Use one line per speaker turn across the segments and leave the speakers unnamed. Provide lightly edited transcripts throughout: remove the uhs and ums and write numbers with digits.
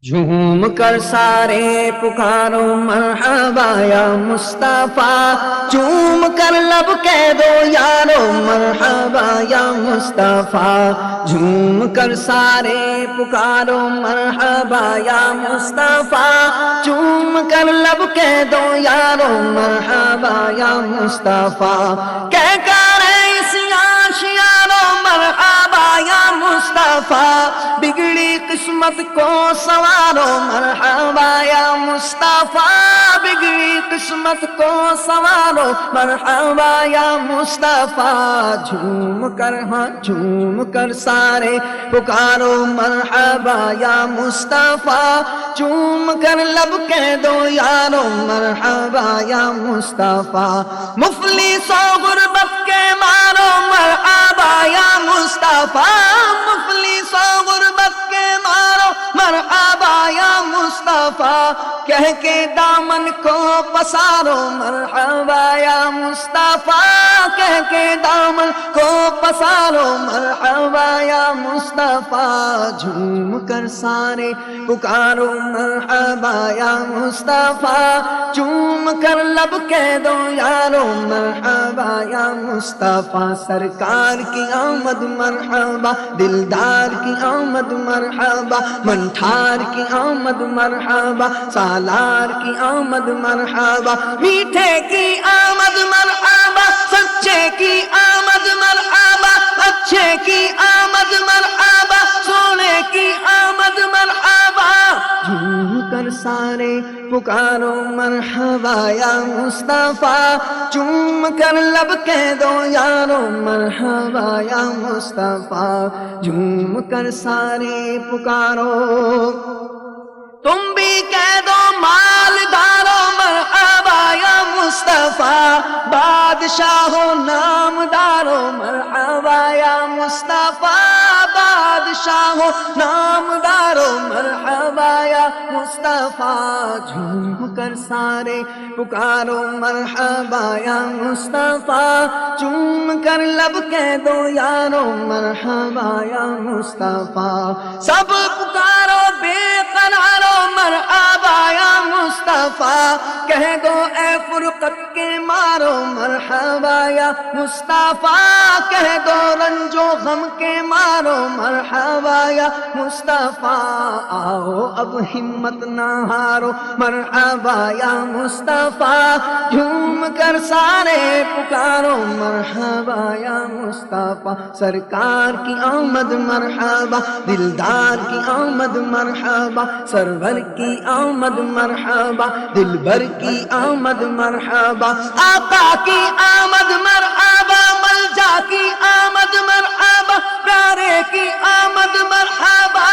جھوم کر سارے پکارو مرحبا یا مصطفیٰ، چوم کر لب کہہ دو یارو مرحبا یا مصطفیٰ، جھوم کر سارے پکارو مرحبا یا مصطفیٰ، چوم کر لب کہہ دو یارو مرحبا یا مصطفیٰ، کہہ کر اس آشیانو مرحبا یا مصطفیٰ، بگڑی قسمت کو سوارو مرحبا یا مصطفیٰ، بگڑی قسمت کو سوارو مرحبا یا مصطفیٰ، جھوم کر سارے پکارو مرحبا یا مصطفیٰ، چوم کر لب کہہ دو یارو مرحبا یا مصطفیٰ، مفلس و غربت کے مارو مرحبا یا مصطفیٰ، مفلس و غربت کے مارو مرحبا یا مصطفیٰ، کہہ کے دامن کو پسارو مرحبا یا مصطفیٰ، کہہ کے دامن کو پسارو مرحبا یا مصطفیٰ، جھوم کر سارے پکارو مرحبا یا مصطفیٰ، چوم کر لب کہہ دو یارو مرحبا یا مصطفیٰ، سرکار کی آمد مرحبا، دلدار کی آمد مرحبا، منٹھار کی آمد مرحبا، سالار کی آمد مرحبا، میٹھے کی آمد مرحبا، سچے کی آمد مرحبا، اچھے کی آمد مرحبا، سونے کی آمد مرحبا، جھوم کر سارے پکارو مرحبا یا مصطفیٰ، چوم کر لب کہہ دو یارو مرحبا یا مصطفیٰ، جھوم کر سارے پکارو، تم بھی کہہ دو مالدارو مرحبا یا مصطفیٰ، بادشاہو نامدارو مرحبا یا مصطفیٰ، بادشاہو نامدارو مرحبا یا مصطفیٰ، جھوم کر سارے پکارو مرحبا یا مصطفیٰ، چوم کر لب کہہ دو یارو مرحبا یا مصطفیٰ، سب پکارو بے قرارو مرحبا یا مصطفیٰ، کہہ دو اے فرقت کے مارو مرحبا یا مصطفیٰ، کہہ دو رنج و غم کے مارو مرحبا یا مصطفیٰ، آؤ اب ہمت نہ ہارو مرحبا یا مصطفیٰ، جھوم کر سارے پکارو مرحبا یا مصطفیٰ، سرکار کی آمد مرحبا، دلدار کی آمد مرحبا، سرور کی آمد مرحبا، دلبر کی آمد مرحبا، آقا کی آمد مرحبا، ملجا کی آمد مرحبا، پیارے کی آمد مرحبا،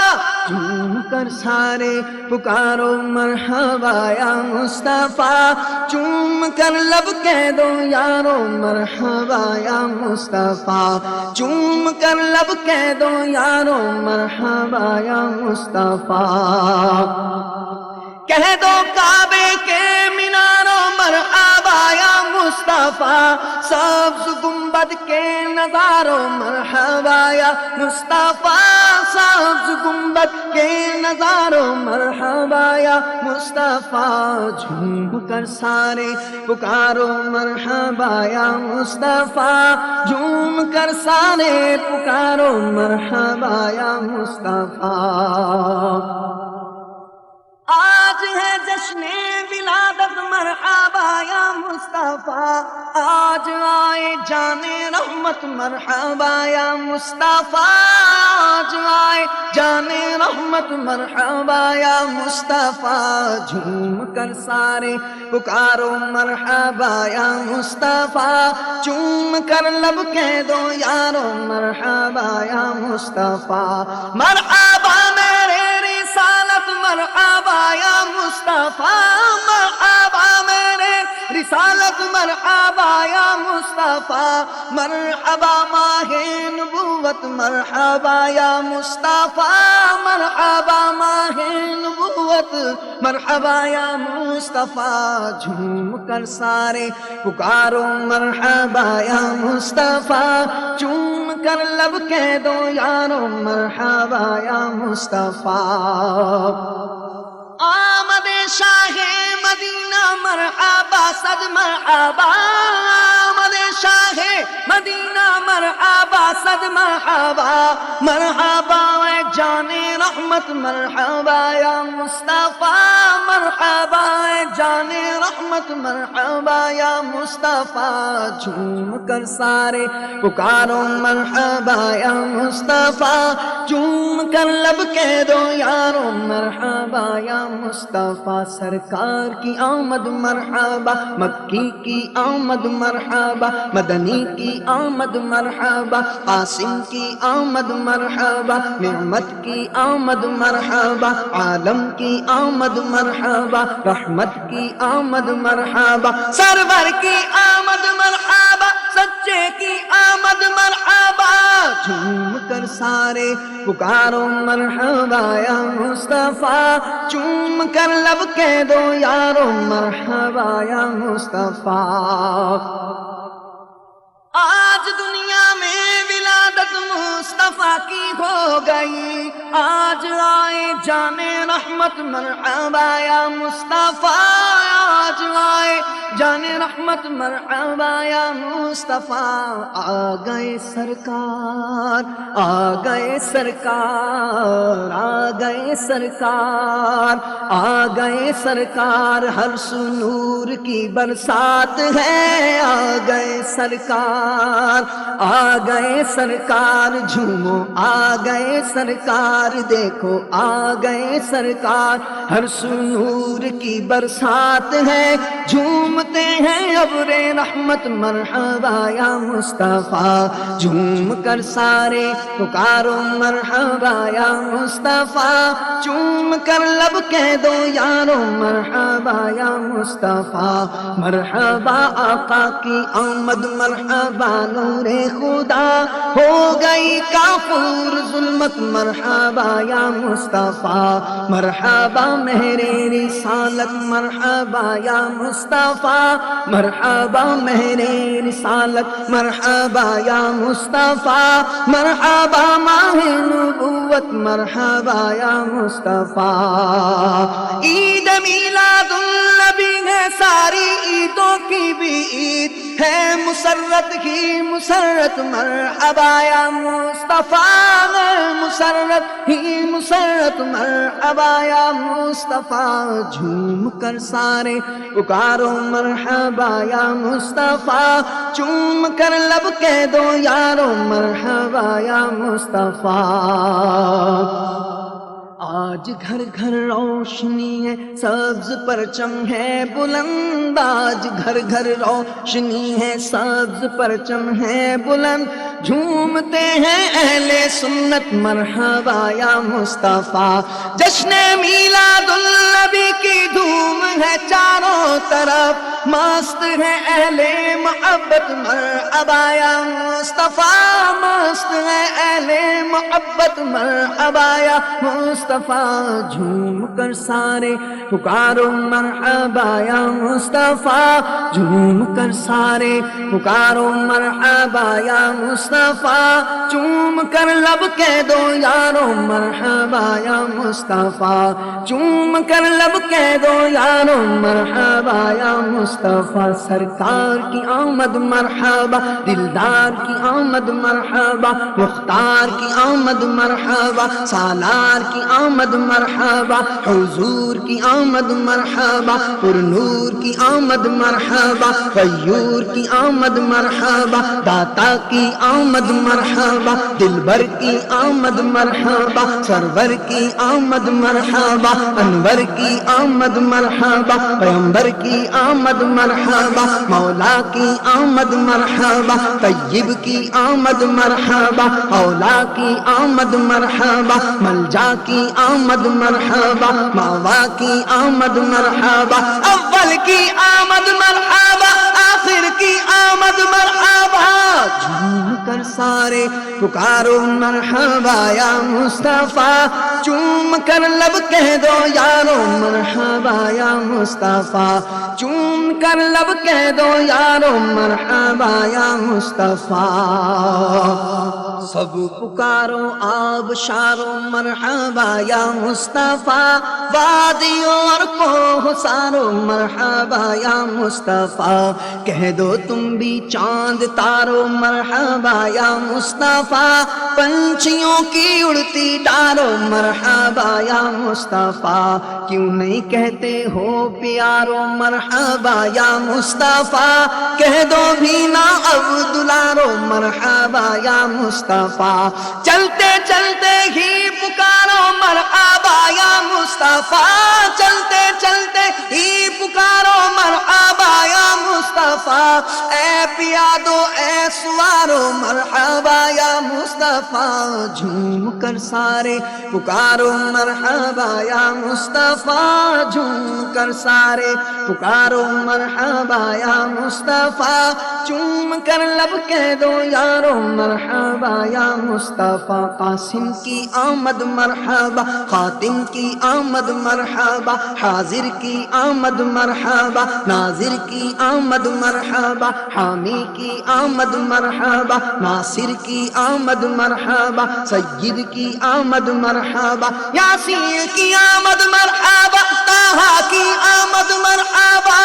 جھوم کر سارے پکارو مرحبا یا مصطفیٰ، چوم کر لب کہہ دو یارو مرحبا یا مصطفیٰ، چوم کر لب کہہ دو یارو مرحبا یا مصطفیٰ، کہہ دو کعبے کے مینارو مرحبا یا مصطفیٰ، سبز گنبد کے نظارو مرحبا یا مصطفیٰ، سبز گنبد کے نظارو مرحبا یا مصطفیٰ، جھوم کر سارے پکارو مرحبا یا مصطفیٰ، جھوم کر سارے پکارو مرحبا یا مصطفیٰ، آج ہے جشن ولادت مرحبا یا مصطفیٰ، آج آئے جان رحمت مرحبا یا مصطفیٰ، آج آئے جان رحمت مرحبا یا مصطفیٰ، جھوم کر سارے پکارو مرحبا یا مصطفیٰ، چوم کر لب کہہ دو یارو مرحبا یا مصطفیٰ، مرحبا میرے رسالت مرحبا یا مصطفیٰ، مرحبا میرے رسالت مرحبا یا مصطفیٰ، مرحبا ماہ نبوت مرحبا یا مصطفیٰ، مرحبا ماہ نبوت مرحبا یا مصطفیٰ، جھوم کر سارے پکارو مرحبا یا مصطفیٰ، چوم کر لب کہہ دو یارو مرحبا یا مصطفیٰ آمد شاہ مدینہ مرحبا صد مرحبا آمد شاہ مدینہ مرحبا صد مرحبا مرحبا اے جان رحمت مرحبا یا مصطفیٰ مرحبا اے جان رحمت مرحبا یا مصطفیٰ جھوم کر سارے پکارو مرحبا یا مصطفیٰ جھوم کر لب کہہ دو یارو مرحبا یا مصطفیٰ سرکار کی آمد مرحبا مکی کی آمد مرحبا مدنی کی آمد مرحبا قاسم کی آمد مرحبا نعمت کی آمد مرحبا عالم کی آمد مرحبا رحمت کی آمد مرحبا سرور کی آمد مرحبا سچے کی آمد مرحبا جھوم کر سارے پکارو مرحبا یا مصطفیٰ چوم کر لب کہہ دو یارو مرحبا یا مصطفیٰ آج دنیا میں ولادت مصطفیٰ کی ہو گئی آج آئے جان رحمت مرحبا یا مصطفیٰ آج آئے جان رحمت مرحبا یا مصطفیٰ آ گئے سرکار آ گئے سرکار آ گئے سرکار آ گئے سرکار ہر سو نور کی برسات ہے آ گئے سرکار آ گئے سرکار جھومو آ گئے سرکار دیکھو آ گئے سرکار ہر سو نور کی برسات ہے جھومتے ہیں ابر رحمت مرحبا یا مصطفیٰ جھوم کر سارے پکارو مرحبا یا مصطفیٰ چوم کر لب کہہ دو یارو مرحبا یا مصطفیٰ مرحبا آقا کی آمد مرحبا نور خدا ہو گئی کافور ظلمت مرحبا یا مصطفیٰ مرحبا مہر رسالت مرحبا یا مصطفیٰ مرحبا مہر رسالت مرحبا یا مصطفیٰ مرحبا ماہ نبوت مرحبا یا مصطفیٰ عید میلاد النبی ہے ساری عیدوں کی بھی عید ہے مسرت ہی مسرت مرحبا یا مصطفیٰ مسرت ہی مسرت مرحبا یا مصطفیٰ جھوم کر سارے پکارو مرحبا یا مصطفیٰ چوم کر لب کہہ دو یارو مرحبا یا مصطفیٰ آج گھر گھر روشنی ہے سبز پرچم ہے بلند آج گھر گھر روشنی ہے سبز پرچم ہے بلند جھومتے ہیں اہل سنت مرحبا یا مصطفیٰ جشن میلاد النبی کی دھوم ہے چاروں طرف مست ہے اہل محبت مرحبا یا مصطفیٰ مست ہے اہل محبت مرحبا یا مصطفیٰ جھوم کر سارے پکارو مرحبا یا مصطفیٰ جھوم کر سارے پکارو مرحبا یا مصطفیٰ چوم کر لب کہہ دو یارو مرحبا یا مصطفیٰ چوم کر لب کہہ دو یارو مرحبا یا مصطفیٰ سرکار کی آمد مرحبا دلدار کی آمد مرحبا مختار کی آمد مرحبا سالار کی آمد مرحبا حضور کی آمد مرحبا پر نور کی آمد مرحبا غیور کی آمد مرحبا داتا کی آمد مرحبا دلبر کی آمد مرحبا سرور کی آمد مرحبا انور کی آمد مرحبا پیغمبر کی آمد مرحبا مولا کی آمد مرحبا طیب کی آمد مرحبا اولا کی آمد مرحبا ملجا کی آمد مرحبا ماوا کی آمد مرحبا اول کی آمد مرحبا آخر کی آمد مرحبا جھوم کر سارے پکارو مرحبا یا مصطفیٰ چوم کر لب کہہ دو یارو مرحبا یا مصطفیٰ چوم کر لب کہہ دو یارو مرحبا یا مصطفیٰ سب پکارو آبشارو مرحبا یا مصطفیٰ، وادیوں اور کوہ سارو مرحبا یا مصطفیٰ، کہہ دو تم بھی چاند تارو مرحبا یا مصطفیٰ، پنچھیوں کی اڑتی ڈارو مرحبا یا مصطفیٰ، کیوں نہیں کہتے ہو پیارو مرحبا یا مصطفیٰ، کہہ دو بھی نا اب دلارو مرحبا یا مصطفیٰ، چلتے چلتے ہی پکارو مرحبا یا مصطفیٰ، چلتے چلتے ہی پکارو مرحبا یا مصطفیٰ، اے پیادو اے سوارو مرحبا یا مصطفیٰ، جھوم کر سارے پکارو مرحبا یا مصطفیٰ، جھوم کر سارے پکارو مرحبا یا مصطفیٰ، چوم کر لب کہہ دو یارو مرحبا یا مصطفیٰ، قاسم کی آمد مرحبا، خاتم کی آمد مرحبا، حاضر کی آمد مرحبا، ناظر کی آمد مرحبا، حامی کی آمد مرحبا، ناصر کی آمد مرحبا، سید کی آمد مرحبا، یاسین کی آمد مرحبا، طٰہٰ کی آمد مرحبا،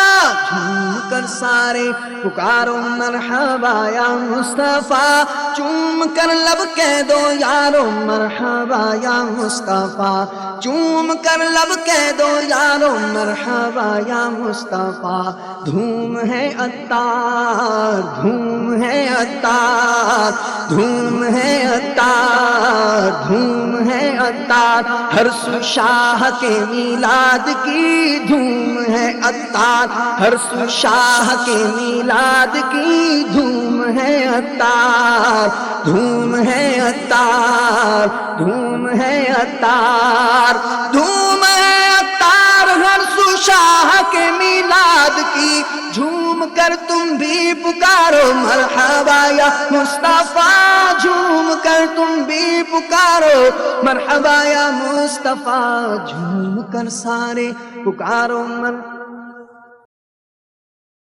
جھوم کر سارے پکارو مرحبا یا مصطفیٰ، چوم کر لب کہہ دو یارو مرحبا یا مصطفیٰ، چوم کر لب کہہ دو یارو مرحبا یا مصطفیٰ، دھوم ہے عطار، دھوم ہے عطار، دھوم ہے عطار، دھوم ہے عطار، ہر سو شاہ کے میلاد کی دھوم ہے عطار، ہر سو شاہ کے میلاد کی دھوم ہے عطار، دھوم ہے عطار، دھوم ہے عطار، دھوم ہے عطار، ہر سو شاہ کے میلاد کی، جھوم کر تم بھی پکارو مرحبا یا مصطفیٰ، جھوم کر تم بھی پکارو مرحبا یا مصطفیٰ، جھوم کر سارے پکارو مرحبا